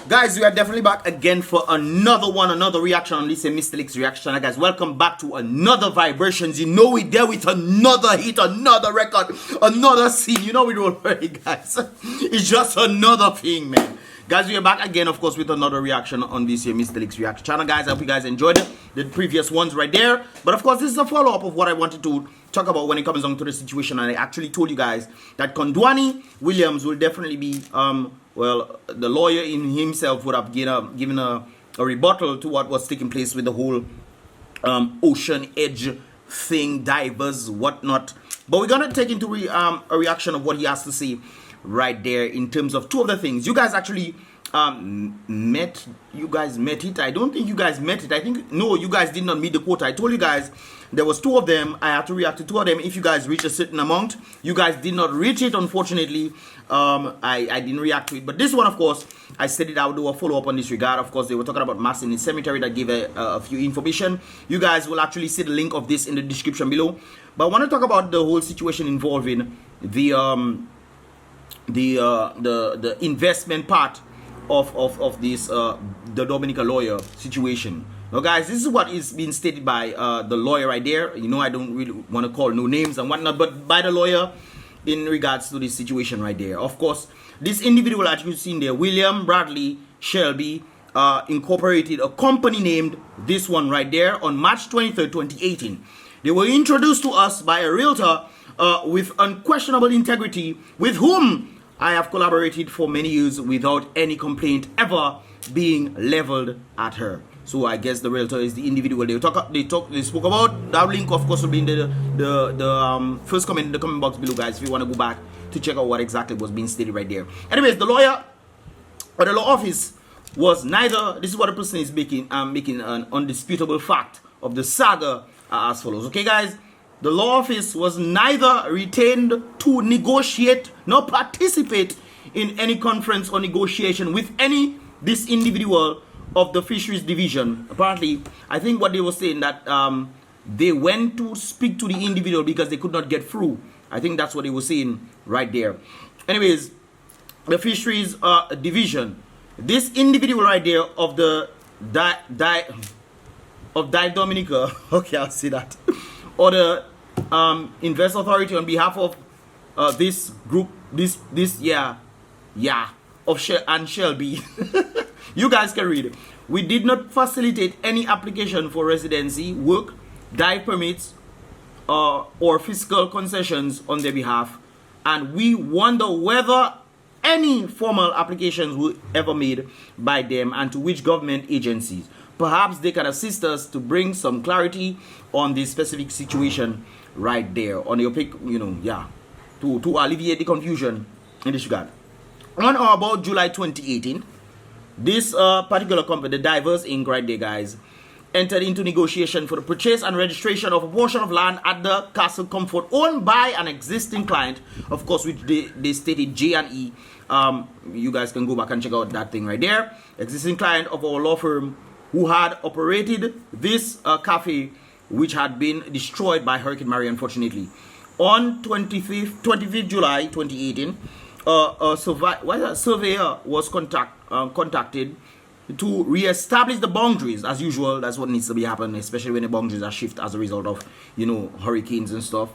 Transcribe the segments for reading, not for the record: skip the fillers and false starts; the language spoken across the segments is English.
Guys, we are definitely back again for another reaction on this Mystelics reaction. Guys, welcome back to another vibrations. You know we there with another hit, another record, another scene. You know we don't worry, guys. It's just another thing, man. Guys, we are back again, of course, with another reaction on this Mystelics reaction channel. Guys, I hope you guys enjoyed it. The previous ones right there. But of course, this is a follow-up of what I wanted to talk about when it comes down to the situation. And I actually told you guys that Kondwani Williams will definitely be well, the lawyer in himself would have given a rebuttal to what was taking place with the whole ocean edge thing, divers, whatnot. But we're gonna take into a reaction of what he has to say right there in terms of two of the things. You guys actually met it. I don't think you guys met it. I think no, you guys did not meet the quota. I told you guys there was two of them. I had to react to two of them. If you guys reach a certain amount, you guys did not reach it, unfortunately. I didn't react to it. But this one, of course, I said it, I would do a follow-up on this regard. Of course, they were talking about mass in the cemetery that gave a few information. You guys will actually see the link of this in the description below. But I want to talk about the whole situation involving the investment part of this the Dominica lawyer situation. Now guys, this is what is being stated by the lawyer right there. You know, I don't really want to call no names and whatnot, but by the lawyer in regards to this situation right there. Of course, this individual, as you've seen there, William Bradley Shelby, incorporated a company named this one right there on March 23rd, 2018. They were introduced to us by a realtor with unquestionable integrity, with whom I have collaborated for many years without any complaint ever being leveled at her. So I guess the realtor is the individual they spoke about. That link, of course, will be in the first comment in the comment box below, guys, if you want to go back to check out what exactly was being stated right there. Anyways, the lawyer or the law office was neither. This is what the person is making an undisputable fact of the saga as follows. Okay, guys. The law office was neither retained to negotiate nor participate in any conference or negotiation with this individual of the fisheries division. Apparently, I think what they were saying that they went to speak to the individual because they could not get through. I think that's what they were saying right there. Anyways, the fisheries division, this individual right there of the Dominica, okay, I'll say that, or the Invest Authority on behalf of this group, of Shelby. You guys can read it. We did not facilitate any application for residency, work, dive permits, or fiscal concessions on their behalf, and we wonder whether any formal applications were ever made by them and to which government agencies. Perhaps they can assist us to bring some clarity on this specific situation right there on your pick, you know, to alleviate the confusion in this regard. On or about July 2018, this particular company, the Divers Inc. right there, guys, entered into negotiation for the purchase and registration of a portion of land at the Castle Comfort owned by an existing client, of course, which they stated J&E. You guys can go back and check out that thing right there. Existing client of our law firm who had operated this cafe, which had been destroyed by Hurricane Maria, unfortunately. On 25th July 2018, a surveyor was contacted to re-establish the boundaries. As usual, that's what needs to be happening, especially when the boundaries are shifted as a result of, you know, hurricanes and stuff.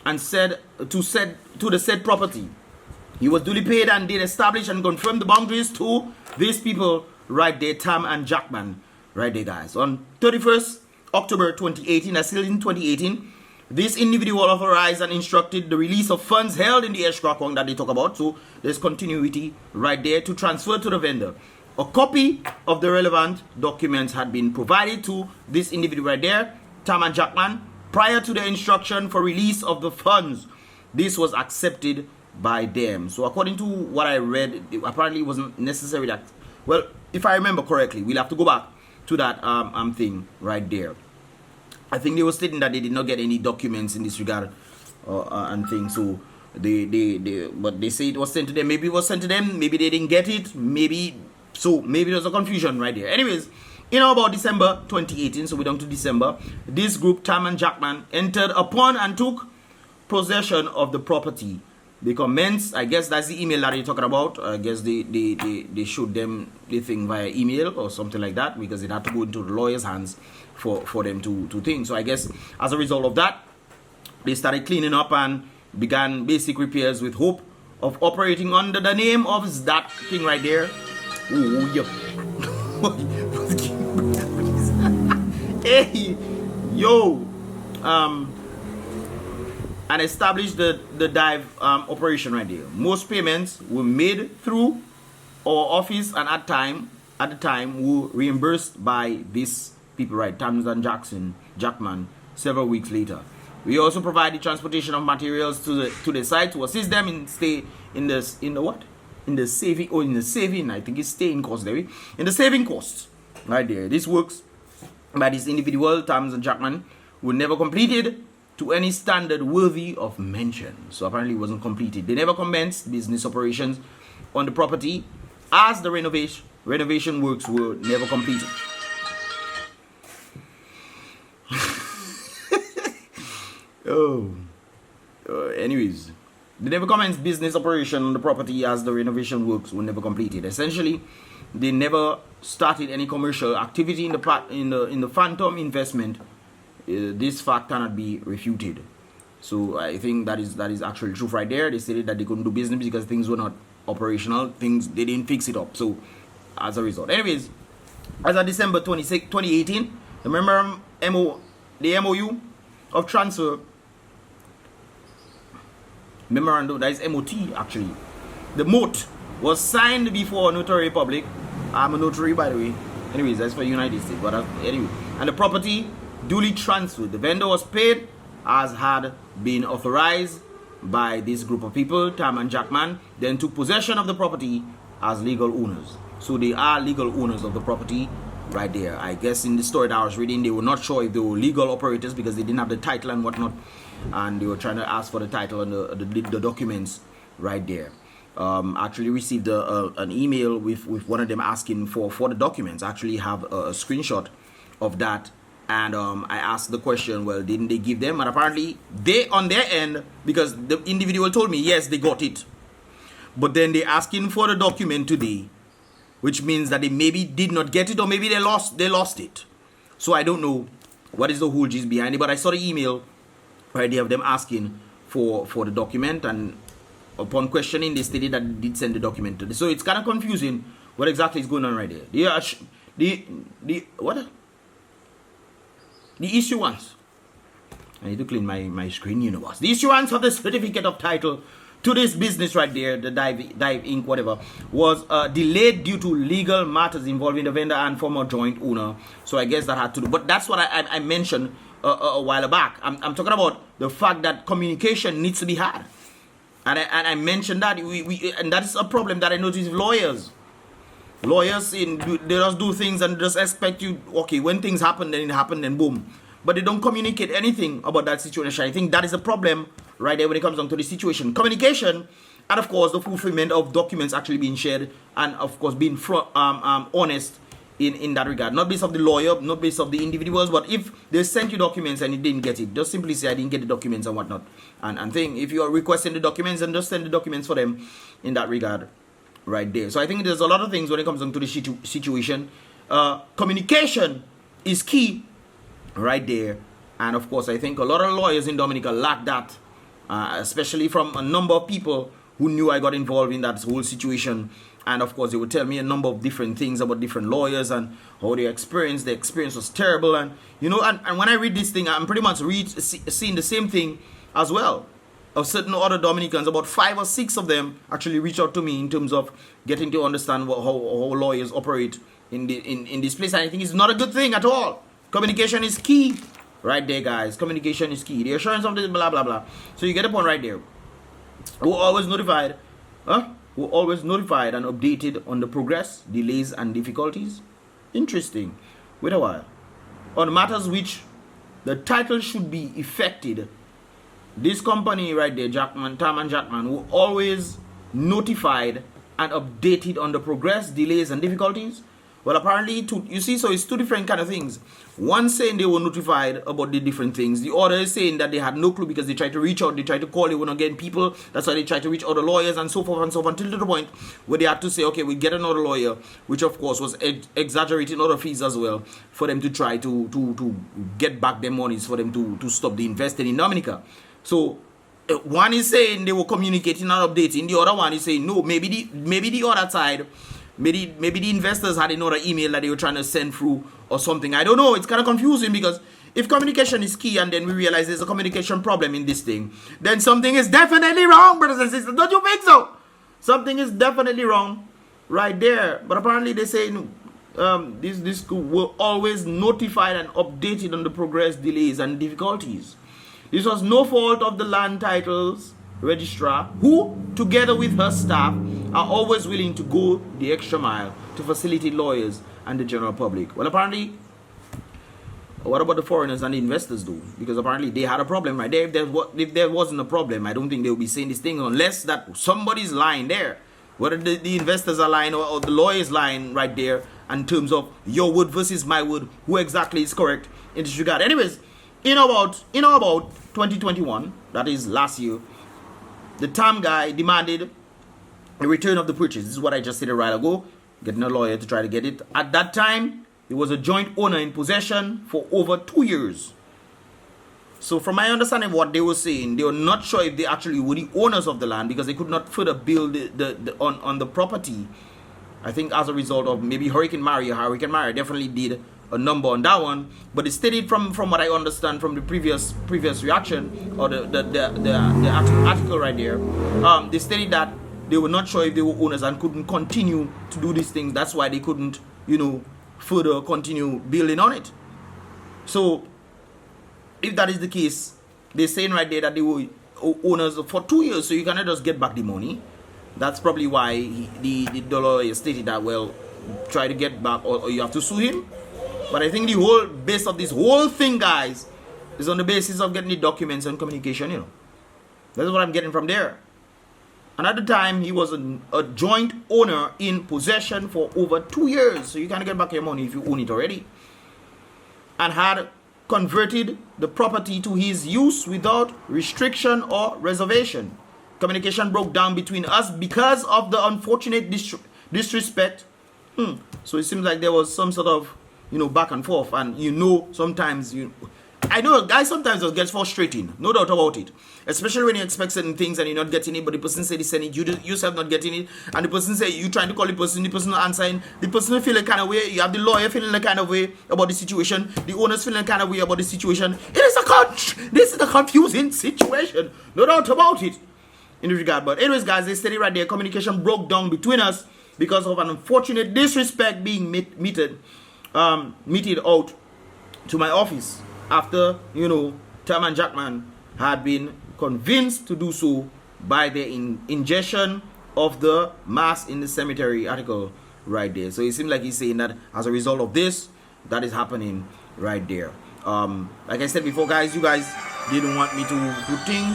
And said to the said property. He was duly paid and did establish and confirm the boundaries to these people right there, Tam and Jackman, right there, guys. On 31st October 2018, that's still in 2018, this individual authorized and instructed the release of funds held in the escrow account that they talk about. So there's continuity right there to transfer to the vendor. A copy of the relevant documents had been provided to this individual right there, Tam and Jackman, prior to the instruction for release of the funds. This was accepted by them. So according to what I read, apparently it wasn't necessary that, well, if I remember correctly, we'll have to go back to that thing right there. I think they were stating that they did not get any documents in this regard and things. So but they say it was sent to them. Maybe it was sent to them, maybe they didn't get it, maybe there's a confusion right there. Anyways, in about December 2018, so we're down to December, this group, Tam and Jackman, entered upon and took possession of the property They commence, I guess that's the email that you're talking about. I guess they showed them the thing via email or something like that, because it had to go into the lawyer's hands for them to think. So I guess as a result of that, they started cleaning up and began basic repairs with hope of operating under the name of that thing right there. Oh, yeah. Hey, yo. And established the dive operation right there. Most payments were made through our office, and at the time were reimbursed by these people, right, Tams and Jackman, several weeks later. We also provided transportation of materials to the site to assist them in the saving. I think it's staying cost there. In the saving costs, right there. This works by this individual, Tams and Jackman, were never completed to any standard worthy of mention. So apparently it wasn't completed. They never commenced business operations on the property, as the renovation works were never completed. Anyways, they never commenced business operation on the property, as the renovation works were never completed. Essentially, they never started any commercial activity in the phantom investment. This fact cannot be refuted. So I think that is actually truth right there. They stated that they couldn't do business because things were not operational. They didn't fix it up. So as a result, anyways, as of December 26, 2018, the MOU of transfer memorandum, that is MOT actually, the MOT was signed before a notary public. I'm a notary, by the way. Anyways, that's for United States. But anyway, and the property duly transferred. The vendor was paid as had been authorized by this group of people. Tam and Jackman then took possession of the property as legal owners. So they are legal owners of the property right there. I guess in the story that I was reading, they were not sure if they were legal operators because they didn't have the title and whatnot, and they were trying to ask for the title and the documents right there. Actually received an email with one of them asking for the documents. I actually have a screenshot of that, and I asked the question, well, didn't they give them? And apparently they, on their end, because the individual told me yes, they got it, but then they asking for the document today, which means that they maybe did not get it, or maybe they lost it. So I don't know what is the whole gist behind it, but I saw the email right there of them asking for the document, and upon questioning, they stated that they did send the document to them. So it's kind of confusing what exactly is going on right there. The issuance. I need to clean my screen, you know what. The issuance of the certificate of title to this business right there, the Dive Inc. whatever, was delayed due to legal matters involving the vendor and former joint owner. So I guess that had to do. But that's what I mentioned a while back. I'm talking about the fact that communication needs to be had. And I mentioned that and that is a problem that I notice with lawyers. Lawyers they just do things and just expect you, okay, when things happen, then it happened, then boom. But they don't communicate anything about that situation. I think that is a problem right there when it comes down to the situation. Communication, and of course the fulfillment of documents actually being shared, and of course being honest in that regard. Not based of the lawyer, not based of the individuals, but if they sent you documents and you didn't get it, just simply say I didn't get the documents and whatnot. And think if you are requesting the documents, and just send the documents for them in that regard right there. So I think there's a lot of things when it comes down to the situation. Communication is key right there. And of course I think a lot of lawyers in Dominica lack that, especially from a number of people who knew I got involved in that whole situation. And of course they would tell me a number of different things about different lawyers and how the experience was terrible. And you know, and when I read this thing, I'm pretty much seeing the same thing as well of certain other Dominicans. About 5 or 6 of them actually reached out to me in terms of getting to understand how lawyers operate in this place. And I think it's not a good thing at all. Communication is key right there, guys. Communication is key. The assurance of this blah blah blah. So you get the point right there. We're always notified and updated on the progress, delays and difficulties. Interesting. Wait a while. On matters which the title should be effected, this company right there, Tam and Jackman, were always notified and updated on the progress, delays and difficulties. Well, apparently, you see, so it's two different kind of things. One saying they were notified about the different things. The other is saying that they had no clue because they tried to reach out, they tried to call, they were not getting people. That's why they tried to reach other lawyers and so forth and so on, until to the point where they had to say, okay, we get another lawyer, which of course was exaggerating other fees as well for them to try to get back their monies, for them to stop the investing in Dominica. So one is saying they were communicating and updating. The other one is saying no, maybe the other side, maybe the investors had another email that they were trying to send through or something. I don't know. It's kind of confusing because if communication is key and then we realize there's a communication problem in this thing, then something is definitely wrong, brothers and sisters. Don't you think so? Something is definitely wrong right there. But apparently they say this school were always notified and updated on the progress, delays, and difficulties. This was no fault of the land titles registrar, who, together with her staff, are always willing to go the extra mile to facilitate lawyers and the general public. Well, apparently, what about the foreigners and the investors, though? Because apparently they had a problem right there. If there wasn't a problem, I don't think they would be saying this thing unless that somebody's lying there. Whether the investors are lying or the lawyers lying right there in terms of your word versus my word, who exactly is correct in this regard. Anyways, in about 2021, that is last year, the TAM guy demanded a return of the purchase. This is what I just said a while ago, getting a lawyer to try to get it. At that time, it was a joint owner in possession for over 2 years. So from my understanding of what they were saying, they were not sure if they actually were the owners of the land because they could not further build on the property. I think as a result of maybe Hurricane Maria definitely did a number on that one, but it stated from what I understand from the previous reaction or the article right there, they stated that they were not sure if they were owners and couldn't continue to do these things. That's why they couldn't, further continue building on it. So if that is the case, they're saying right there that they were owners for 2 years, so you cannot just get back the money. That's probably why the lawyer stated that, well, try to get back or you have to sue him. But I think the whole base of this whole thing, guys, is on the basis of getting the documents and communication, That's what I'm getting from there. And at the time, he was a joint owner in possession for over 2 years. So you can't get back your money if you own it already. And had converted the property to his use without restriction or reservation. Communication broke down between us because of the unfortunate disrespect. So it seems like there was some sort of back and forth, and sometimes I know guys sometimes it gets frustrating, no doubt about it, especially when you expect certain things and you're not getting it, but the person said he sent it, you yourself not getting it, and the person say you trying to call the person not answering, the person feel a kind of way, you have the lawyer feeling a kind of way about the situation, the owners feeling a kind of way about the situation. This is a confusing situation, no doubt about it in this regard. But anyways, guys, they steady right there. Communication broke down between us because of an unfortunate disrespect being meted out to my office after Tam and Jackman had been convinced to do so by the ingestion of the mass in the cemetery article right there. So it seems like he's saying that as a result of this, that is happening right there. Like I said before, guys, you guys didn't want me to think.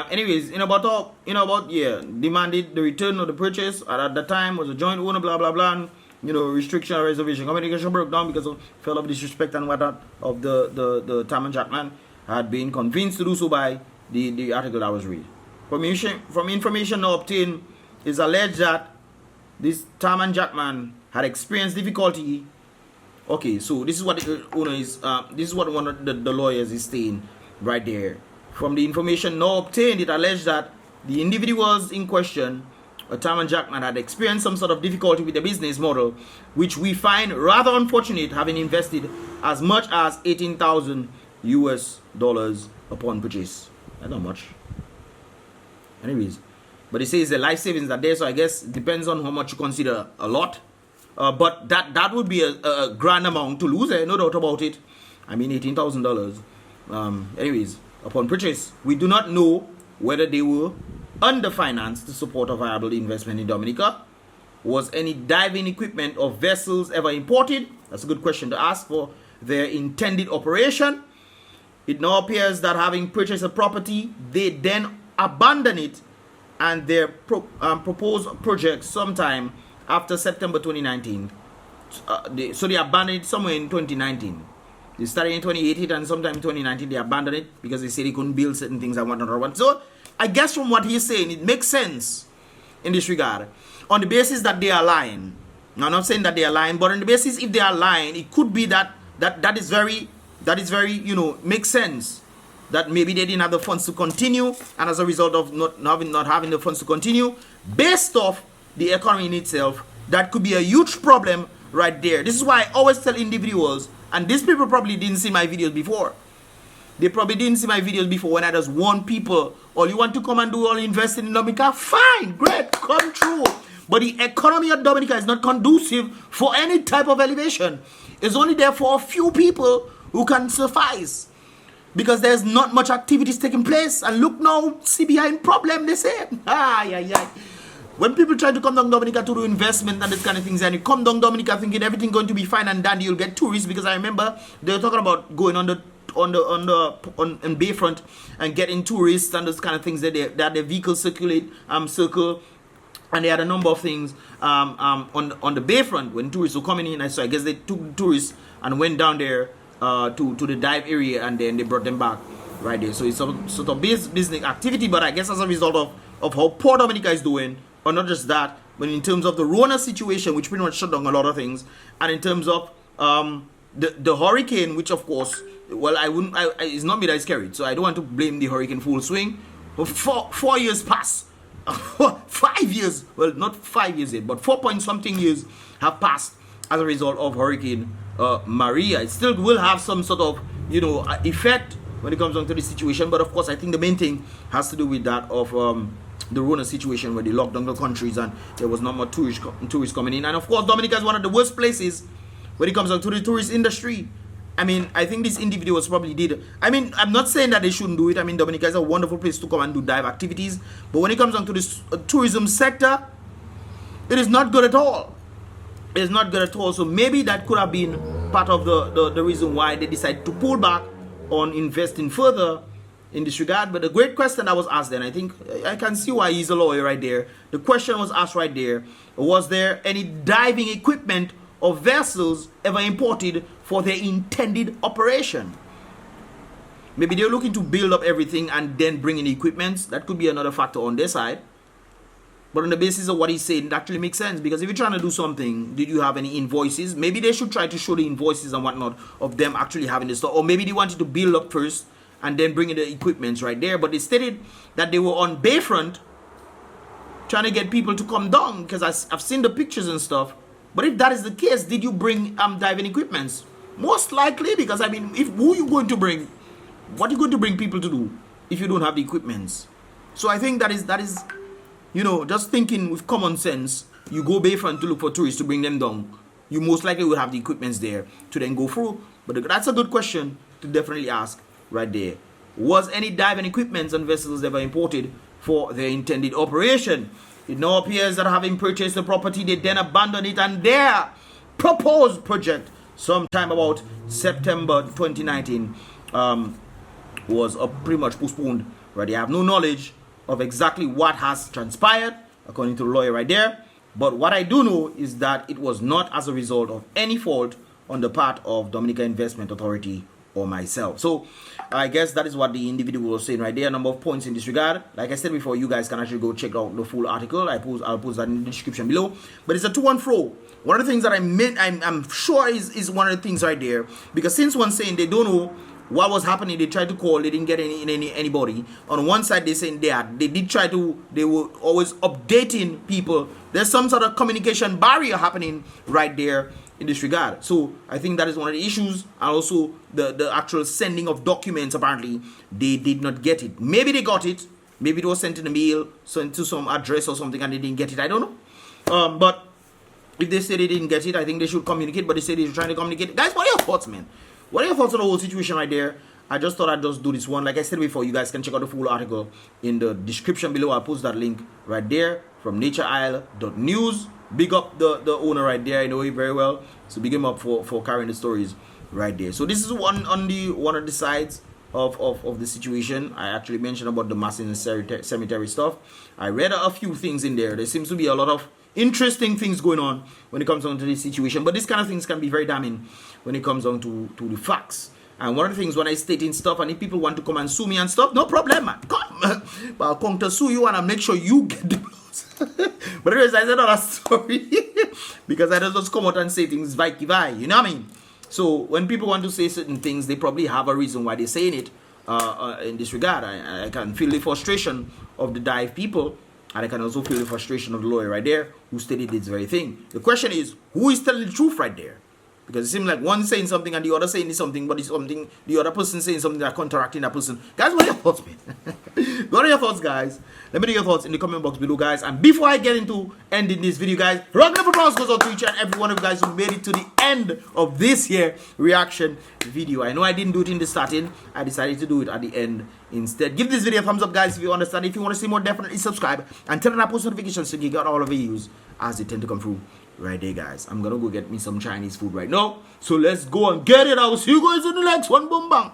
Anyways, demanded the return of the purchase. At that time was a joint owner, blah blah blah. And, restriction or reservation. Communication broke down because of fell of disrespect and whatnot of the Tam and Jackman had been convinced to do so by the article I was reading. From information now obtained, is alleged that this Tam and Jackman had experienced difficulty. Okay, so this is what the owner is. This is what one of the lawyers is saying right there. From the information now obtained, it alleged that the individuals in question, Tam and Jackman, had experienced some sort of difficulty with the business model, which we find rather unfortunate, having invested as much as $18,000 upon purchase. That's not much. Anyways, but it says the life savings are there, so I guess it depends on how much you consider a lot. But that would be a grand amount to lose, no doubt about it. I mean, $18,000. Anyways, upon purchase, we do not know whether they were underfinanced to support a viable investment in Dominica. Was any diving equipment or vessels ever imported? That's a good question to ask for their intended operation. It now appears that having purchased a property, they then abandon it and their proposed project sometime after September 2019. So they abandoned it somewhere in 2019. They started in 2018 and sometime in 2019 they abandoned it because they said they couldn't build certain things and whatnot. So I guess from what he's saying, it makes sense in this regard. On the basis that they are lying. Now, I'm not saying that they are lying, but on the basis if they are lying, it could be that is very, you know, makes sense. That maybe they didn't have the funds to continue, and as a result of not having the funds to continue, based off the economy in itself, that could be a huge problem right there. This is why I always tell individuals, and these people probably didn't see my videos before. They probably didn't see my videos before when I just warn people, oh, you want to come and do all investing in Dominica? Fine, great, come true. But the economy of Dominica is not conducive for any type of elevation. It's only there for a few people who can suffice. Because there's not much activities taking place. And look now, CBI in problem, they say. When people try to come down Dominica to do investment and this kind of things, and you come down Dominica thinking everything going to be fine and dandy, you'll get tourists. Because I remember they were talking about going on Bayfront and getting tourists and those kind of things that their vehicles circle. And they had a number of things on the Bayfront when tourists were coming in. So I guess they took tourists and went down there to the dive area, and then they brought them back right there. So it's some sort of business activity, but I guess as a result of how poor Dominica is doing, or not just that, but in terms of the Rona situation, which pretty much shut down a lot of things, and in terms of the hurricane, which of course, well, it's not me that is carried, so I don't want to blame the hurricane full swing. But 4 years passed. 5 years, well, not 5 years yet, but 4-point-something years have passed as a result of Hurricane Maria. It still will have some sort of, you know, effect when it comes down to the situation, but of course I think the main thing has to do with that of the Rona situation, where they locked down the countries and there was not more tourists coming in. And of course Dominica is one of the worst places when it comes down to the tourist industry. I mean, I think these individuals probably did. I mean, I'm not saying that they shouldn't do it. I mean, Dominica is a wonderful place to come and do dive activities. But when it comes down to this tourism sector, it is not good at all. It is not good at all. So maybe that could have been part of the reason why they decided to pull back on investing further in this regard. But the great question that was asked then, I think I can see why he's a lawyer right there. The question was asked right there, was there any diving equipment or vessels ever imported for their intended operation? Maybe they're looking to build up everything and then bring in equipments. That could be another factor on their side. But on the basis of what he's saying, it actually makes sense. Because if you're trying to do something, did you have any invoices? Maybe they should try to show the invoices and whatnot of them actually having the stuff. Or maybe they wanted to build up first and then bring in the equipments right there. But they stated that they were on Bayfront trying to get people to come down. Because I've seen the pictures and stuff. But if that is the case, did you bring diving equipments? Most likely, because I mean, who are you going to bring? What are you going to bring people to do if you don't have the equipments? So I think that is, you know, just thinking with common sense. You go Bayfront to look for tourists to bring them down. You most likely will have the equipments there to then go through. But that's a good question to definitely ask right there. Was any diving equipments and vessels ever imported for their intended operation? It now appears that having purchased the property, they then abandoned it, and their proposed project sometime about September 2019 was pretty much postponed. Right, they have no knowledge of exactly what has transpired, according to the lawyer right there. But what I do know is that it was not as a result of any fault on the part of Dominica Investment Authority or myself. So I guess that is what the individual was saying right there. A number of points in this regard. Like I said before, you guys can actually go check out the full article. I'll post that in the description below. But it's a to and fro. One of the things that I'm sure is one of the things right there, because since one saying they don't know what was happening, they tried to call, they didn't get anybody. On one side, they saying they did try to, they were always updating people. There's some sort of communication barrier happening right there in this regard. So I think that is one of the issues. And also the actual sending of documents, apparently they did not get it. Maybe they got it, maybe it was sent in a mail, sent to some address or something, and they didn't get it. I don't know. But if they say they didn't get it, I think they should communicate. But they say they're trying to communicate. Guys, what are your thoughts, man? What are your thoughts on the whole situation right there? I just thought I'd just do this one. Like I said before, you guys can check out the full article in the description below. I'll post that link right there from natureisle.news. Big up the owner right there. I know him very well. So big him up for carrying the stories right there. So this is one of the sides of the situation. I actually mentioned about the mass in the cemetery stuff. I read a few things in there. There seems to be a lot of interesting things going on when it comes down to this situation. But these kind of things can be very damning when it comes down to the facts. And one of the things when I state in stuff, and if people want to come and sue me and stuff, no problem, man. Come. But I'll come to sue you and I'll make sure you get the blows. But anyways, that's another story. Because I don't just come out and say things vai. You know what I mean? So when people want to say certain things, they probably have a reason why they're saying it. In this regard, I can feel the frustration of the dive people, and I can also feel the frustration of the lawyer right there who stated this very thing. The question is, who is telling the truth right there? Because it seems like one saying something and the other saying something, but it's something the other person saying something that counteracting that person. Guys, what are your thoughts, man? What are your thoughts, guys? Let me know your thoughts in the comment box below, guys. And before I get into ending this video, guys, round of applause goes out to each and every one of you guys who made it to the end of this here reaction video. I know I didn't do it in the starting. I decided to do it at the end instead. Give this video a thumbs up, guys, if you understand. If you want to see more, definitely subscribe and turn on our post notifications so you get all of the videos as they tend to come through. Right there, guys. I'm gonna go get me some Chinese food right now. So let's go and get it. I will see you guys in the next one. Boom, bang.